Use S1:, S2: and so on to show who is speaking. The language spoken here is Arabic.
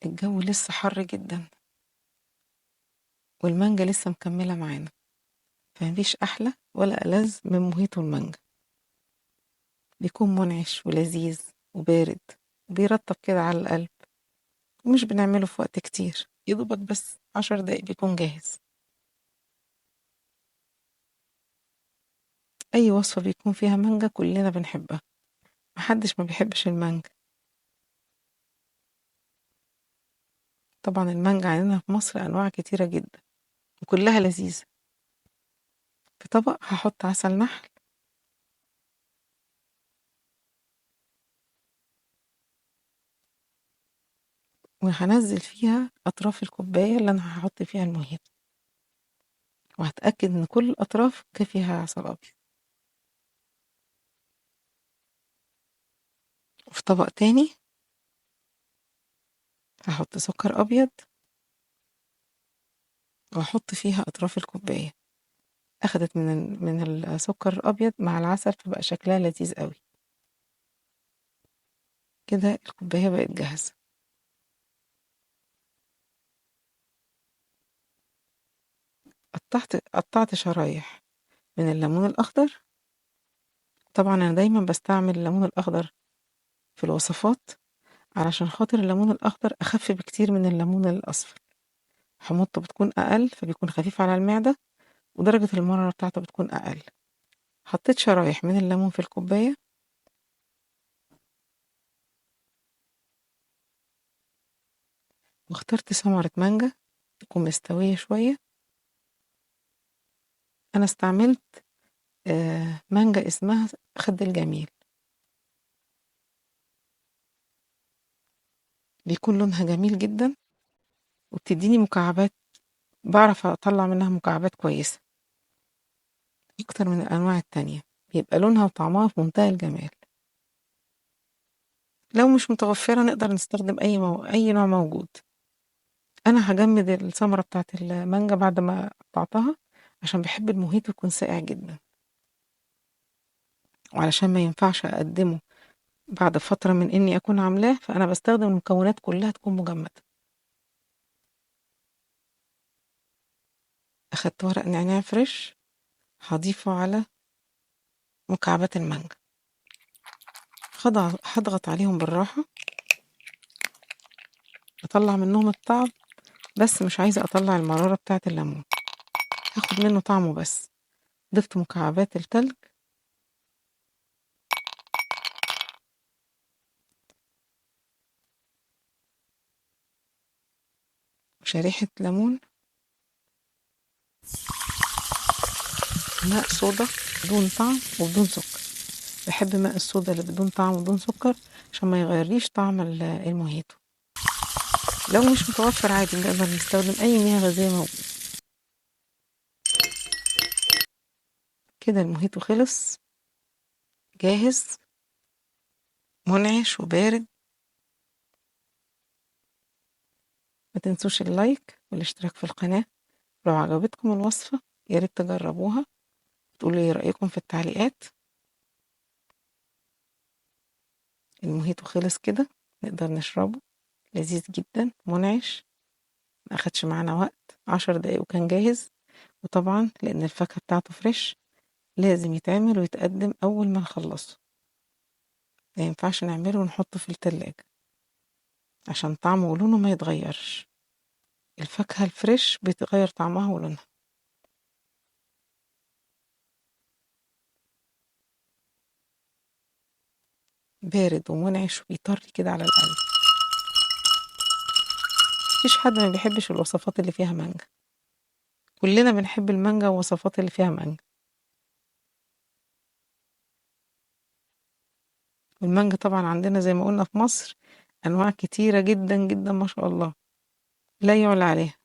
S1: الجو لسه حر جدا، والمانجا لسه مكملة معانا، فمفيش أحلى ولا ألذ من مojito المانجا. بيكون منعش ولذيذ وبارد وبيرطب كده على القلب، ومش بنعمله في وقت كتير، يدوبك بس 10 دقايق بيكون جاهز. أي وصفة بيكون فيها مانجا كلنا بنحبها، محدش ما بيحبش المانجا. طبعا المانجا عندنا في مصر أنواع كتيرة جدا وكلها لذيذة. في طبق هحط عسل نحل، وهنزل فيها أطراف الكوباية اللي أنا هحط فيها الموهيتو، وهتأكد إن كل الأطراف فيها عسل أبيض. وفي طبق تاني هحط سكر أبيض، وأحط فيها أطراف الكوباية. أخدت من السكر الأبيض مع العسل، فبقى شكلها لذيذ قوي. كده الكوباية بقت جاهزة. قطعت شرايح من الليمون الأخضر. طبعا أنا دايما بستعمل الليمون الأخضر في الوصفات، علشان خاطر الليمون الأخضر أخف بكتير من الليمون الأصفر. حموضته بتكون أقل، فبيكون خفيف على المعدة، ودرجة المرارة بتاعته بتكون أقل. حطيت شرايح من الليمون في الكوباية، واخترت ثمرة مانجا تكون مستوية شوية. أنا استعملت مانجا اسمها خد الجميل، بيكون لونها جميل جدا، وبتديني مكعبات، بعرف أطلع منها مكعبات كويسة أكتر من الأنواع التانية، بيبقى لونها وطعمها في منتهى الجمال. لو مش متوفرة نقدر نستخدم أي نوع موجود. أنا هجمد الثمرة بتاعت المانجا بعد ما قطعتها، عشان بحب الموهيتو يكون ساقع جدا، وعلشان ما ينفعش أقدمه بعد فترة من إني أكون عاملاه، فأنا بستخدم المكونات كلها تكون مجمدة. أخدت ورق نعناع فريش، هضيفه على مكعبات المانجا، هضغط عليهم بالراحة، أطلع منهم الطعم، بس مش عايزة أطلع المرارة بتاعة الليمون، هاخد منه طعمه بس. ضفت مكعبات التلج وشريحة ليمون، ماء صودا بدون طعم وبدون سكر. بحب ماء الصودا اللي بدون طعم وبدون سكر، عشان ما يغيرليش طعم الموهيتو. لو مش متوفر عادي نقدر نستخدم أي مياه غازية موجودة. كده الموهيتو خلص، جاهز، منعش وبارد. ما تنسوش اللايك والاشتراك في القناة. لو عجبتكم الوصفة ياريت تجربوها، تقولوا ايه رأيكم في التعليقات. الموهيتو خلص كده، نقدر نشربه، لذيذ جدا منعش، ما أخدش معانا وقت، 10 دقايق وكان جاهز. وطبعا لأن الفاكهة بتاعته فريش، لازم يتعمل ويتقدم أول ما نخلصه، ما ينفعش نعمله ونحطه في التلاجة، عشان طعمه ولونه ما يتغيرش. الفاكهة الفريش بيتغير طعمها ولونها. بارد ومنعش وبيطري كده على القلب. مفيش حد ما بيحبش الوصفات اللي فيها مانجا، كلنا بنحب المانجا والوصفات اللي فيها مانجا. والمانجا طبعا عندنا زي ما قلنا في مصر أنواع كتيرة جدا جدا ما شاء الله، لا يعلى عليها.